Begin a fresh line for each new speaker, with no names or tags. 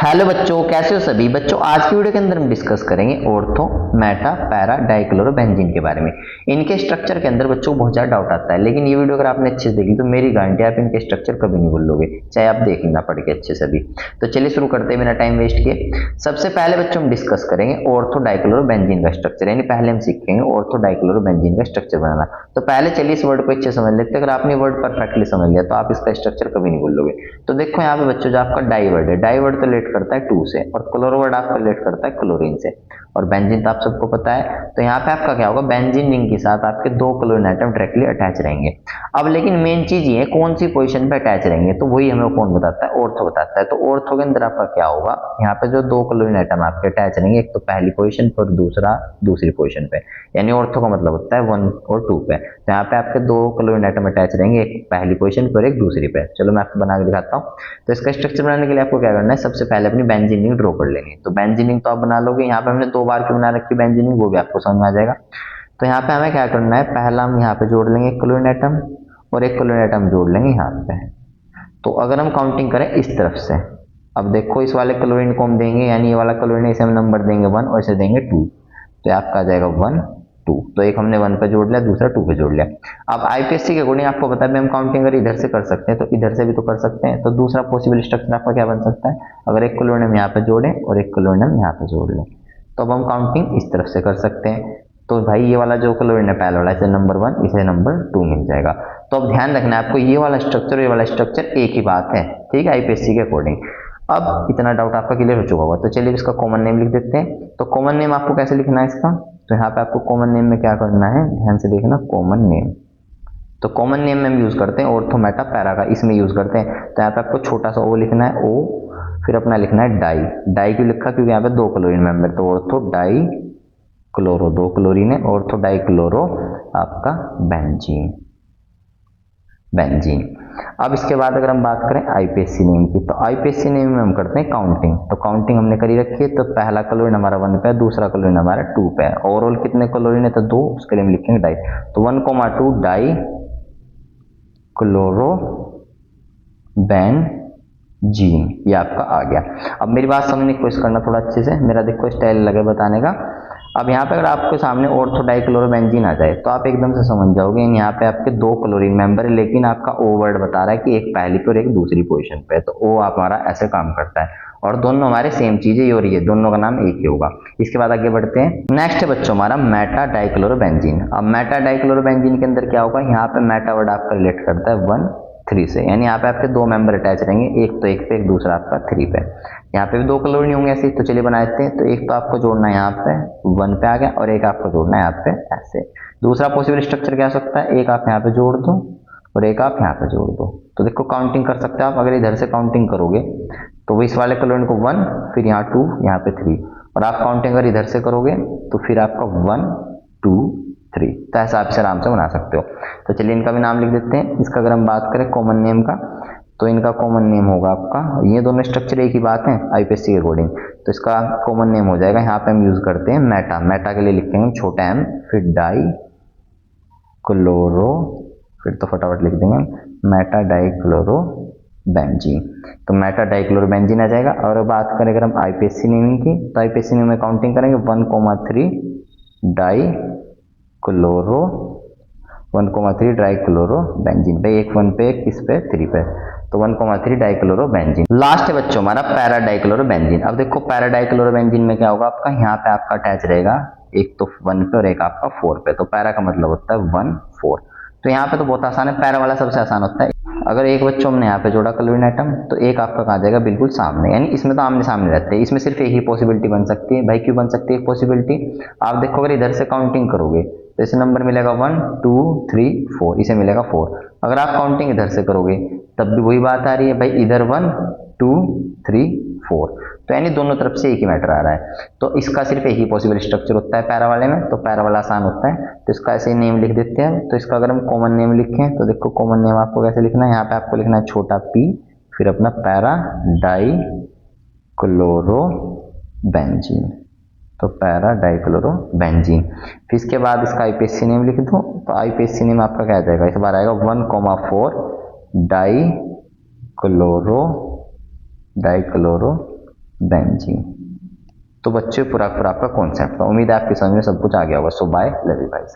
Hello बच्चों, कैसे हो सभी बच्चों। आज की वीडियो के अंदर हम डिस्कस करेंगे ऑर्थो, मेटा, पैरा, डाइक्लोरोबेंजीन के बारे में। इनके स्ट्रक्चर के अंदर बच्चों बहुत ज्यादा डाउट आता है, लेकिन ये वीडियो अगर आपने अच्छे से देखी तो मेरी गारंटी आप इनके स्ट्रक्चर कभी नहीं भूलोगे, चाहे आप देख लेना पढ़ के अच्छे से भी। तो चलिए शुरू करते हैं बिना टाइम वेस्ट किए। सबसे पहले बच्चों हम डिस्कस करेंगे ऑर्थो डाइक्लोरोबेंजीन का स्ट्रक्चर, यानी पहले हम सीखेंगे ऑर्थो डाइक्लोरोबेंजीन का स्ट्रक्चर बनाना। तो पहले चलिए इस वर्ड को अच्छे समझ लेते हैं। अगर आपने वर्ड परफेक्टली समझ लिया तो आप इसका स्ट्रक्चर कभी नहीं भूलोगे। तो देखो यहाँ पे बच्चों जो आपका डाई वर्ड है, डाई वर्ड तो रिलेट करता है टू से, और क्लोरो वर्ड आपका रिलेट करता है क्लोरीन से, और बेंजीन तो आप सबको पता है। तो यहाँ पे आपका क्या होगा, बेंजीन रिंग के साथ आपके दो क्लोरीन आइटम डायरेक्टली अटैच रहेंगे। अब लेकिन मेन चीज ये कौन सी पोजीशन पे अटैच रहेंगे, तो वही हमें कौन बताता है, ऑर्थो बताता है। तो ऑर्थो के अंदर आपका क्या होगा, यहाँ पे जो दो क्लोरीन आइटम आपके अटैच रहेंगे, एक तो पहली पोजीशन पर, दूसरा दूसरी पोजीशन पे, यानी ऑर्थो का मतलब होता है 1 और 2 पे। तो यहाँ पे आपके दो क्लोरीन आइटम अटैच रहेंगे, एक पहली पोजीशन पर, एक दूसरी पे। चलो मैं आपको बना के दिखाता हूँ। तो इसका स्ट्रक्चर बनाने के लिए आपको क्या करना है, सबसे पहले अपनी बेंजीन रिंग ड्रॉ कर लेंगे। तो बेंजीन रिंग तो आप बना लोगे, यहाँ पे हमने 2 बार की बना रखी बेंजीन रिंग, वो भी आपको समझ में आ जाएगा। तो यहाँ पे हमें क्या करना है, पहला हम यहाँ पे जोड़ लेंगे एक क्लोरीन आइटम, और एक क्लोरीन आइटम जोड़ लेंगे यहाँ पे। तो अगर हम काउंटिंग करें इस तरफ से, अब देखो इस वाले क्लोरीन को हम देंगे, यानी ये वाला क्लोरीन, इसे हम नंबर देंगे 1 और इसे देंगे 2। तो आपका आ जाएगा 1 2। तो एक हमने 1 पे जोड़ लिया, दूसरा 2 पे जोड़ लिया। अब आईपीएससी के अकॉर्डिंग आपको पता है हम काउंटिंग अगर इधर से कर सकते हैं तो इधर से भी तो कर सकते हैं। तो दूसरा पॉसिबल स्ट्रक्चर आपका क्या बन सकता है, अगर एक क्लोरीन हम यहाँ पे जोड़ें और एक क्लोरीन हम यहाँ पे जोड़ लें, तो अब हम काउंटिंग इस तरफ से कर सकते हैं। तो भाई ये वाला जो क्लोरीन है पहला वाला, इसे नंबर 1, इसे नंबर 2 मिल जाएगा। तो अब ध्यान रखना है आपको, ये वाला स्ट्रक्चर ये वाला स्ट्रक्चर एक ही बात है, ठीक है, आईपीएससी के अकॉर्डिंग। अब इतना डाउट आपका क्लियर हो चुका होगा। तो चलिए इसका कॉमन नेम लिख देते हैं। तो कॉमन नेम आपको कैसे लिखना है इसका, तो यहाँ पे आपको कॉमन नेम में क्या करना है, ध्यान से देखना, कॉमन नेम। तो कॉमन नेम में हम यूज करते हैं ऑर्थो, मेटा, पैरा का, इसमें यूज करते हैं। तो यहाँ पे आपको छोटा सा ओ लिखना है, ओ, फिर अपना लिखना है डाई। डाई क्यों लिखा, क्योंकि यहाँ पे दो क्लोरीन मेंबर, तो ऑर्थो डाई क्लोरो, दो क्लोरीन है, ऑर्थो डाई क्लोरो आपका बेंजीन, बेंजीन। अब इसके बाद अगर हम बात करें आईपीएससी नेम की, तो आईपीएससी नेम में हम करते हैं काउंटिंग। तो काउंटिंग हमने करी रखी है। तो पहला क्लोरीन हमारा 1 पे है, दूसरा क्लोरीन हमारा 2 पे है। ओवरऑल कितने क्लोरीन है, तो 2, उसके लिए हम लिखेंगे डाई। तो 1,2 डाई क्लोरो बेंजीन, ये आपका आ गया। अब मेरी बात समझने की कोशिश करना थोड़ा अच्छे से, मेरा देखो स्टाइल लगे बताने का। अब यहाँ पे अगर आपके सामने ऑर्थो डाइक्लोरोबेंजीन आ जाए तो आप एकदम से समझ जाओगे, यहाँ पे आपके दो क्लोरीन मेंबर है, लेकिन आपका ओ वर्ड बता रहा है कि एक पहली पे और एक दूसरी पोजीशन पे है। तो ओ हमारा ऐसे काम करता है, और दोनों हमारे सेम चीजें हो रही है, दोनों का नाम एक ही होगा। इसके बाद आगे बढ़ते हैं। नेक्स्ट है बच्चों हमारा मेटा डाइक्लोरोबेंजीन। अब मेटा डाइक्लोरोबेंजीन के अंदर क्या होगा, यहाँ पे मेटा वर्ड आपका रिलेट करता है 1 3 से, यानी यहाँ पे आपके दो मेंबर अटैच रहेंगे, एक तो एक पे, एक दूसरा आपका 3 पे। यहाँ पे भी दो क्लोरीन होंगे ऐसे, तो चलिए बना देते हैं। तो एक तो आपको जोड़ना है यहाँ पे 1 पे आ गया, और एक आपको जोड़ना है यहाँ पे ऐसे। दूसरा पॉसिबल स्ट्रक्चर क्या हो सकता है, एक आप यहाँ पे जोड़ दो और एक आप यहाँ पे जोड़ दो। तो देखो काउंटिंग कर सकते हो आप, अगर इधर से काउंटिंग करोगे तो वो इस वाले क्लोरीन को 1, फिर यहाँ 2, यहाँ पे 3, और आप काउंटिंग अगर इधर से करोगे तो फिर आपका 1 2 3। तो ऐसा आप इसे आराम से बना सकते हो। तो चलिए इनका भी नाम लिख देते हैं। इसका अगर हम बात करें कॉमन नेम का, तो इनका कॉमन नेम होगा आपका, ये दोनों स्ट्रक्चर एक ही बात है आईपीएससी के अकॉर्डिंग, तो इसका कॉमन नेम हो जाएगा, यहाँ पे हम यूज करते हैं मेटा। मेटा के लिए लिखेंगे छोटा एम, फिर डाई क्लोरो, फिर तो फटाफट लिख देंगे मेटा डाई क्लोरो बेंजीन। तो मेटा डाई क्लोरो बेंजीन आ जाएगा। और बात करें अगर हम आईपीएससी नेमिंग की, तो आईपीएससी नेम में काउंटिंग करेंगे 1,3 die chloro, 1,3 die chloro benzene. भाई एक 1 पे, एक किस पे, 3 पे, तो 1,3 डाइक्लोरो बेंजीन। लास्ट है बच्चों हमारा पैरा डाइक्लोरो बेंजीन। अब देखो पैरा डाइक्लोरो बेंजीन में क्या होगा आपका, यहाँ पे आपका अटैच रहेगा एक तो 1 पे और एक आपका 4 पे। तो पैरा का मतलब होता है 1 4। तो यहाँ पे तो बहुत आसान है, पैरा वाला सबसे आसान होता है। अगर एक बच्चों हमने यहाँ पे जोड़ा क्लोरीन आइटम, तो एक आपका कहाँ जाएगा, बिल्कुल सामने, यानी इसमें तो आमने सामने रहते हैं। इसमें सिर्फ एक ही पॉसिबिलिटी बन सकती है। भाई क्यों बन सकती है एक पॉसिबिलिटी, आप देखो अगर इधर से काउंटिंग करोगे तो इसे नंबर मिलेगा 1 2 3 4, इसे मिलेगा 4। अगर आप काउंटिंग इधर से करोगे तब भी वही बात आ रही है, भाई इधर 1 2 3 4, तो यानी दोनों तरफ से एक ही मैटर आ रहा है। तो इसका सिर्फ एक ही पॉसिबल स्ट्रक्चर होता है पैरा वाले में, तो पैरा वाला आसान होता है। तो इसका ऐसे नेम लिख देते हैं। तो इसका अगर हम कॉमन नेम लिखें, तो देखो कॉमन नेम आपको कैसे लिखना है, यहाँ पे आपको लिखना है छोटा पी, फिर अपना पैरा डाई क्लोरो बेंजीन, तो पैरा डाइक्लोरो बेंजीन। फिर इसके बाद इसका आईपीएससी नेम लिख दो। तो आईपीएससी नेम आपका क्या आ जाएगा, इस बार आएगा 1,4 डाई क्लोरो बेंजीन। तो बच्चों पूरा पूरा आपका कॉन्सेप्ट था। उम्मीद है आपकी समझ में सब कुछ आ गया होगा। सो बाय, लव यू गाइस।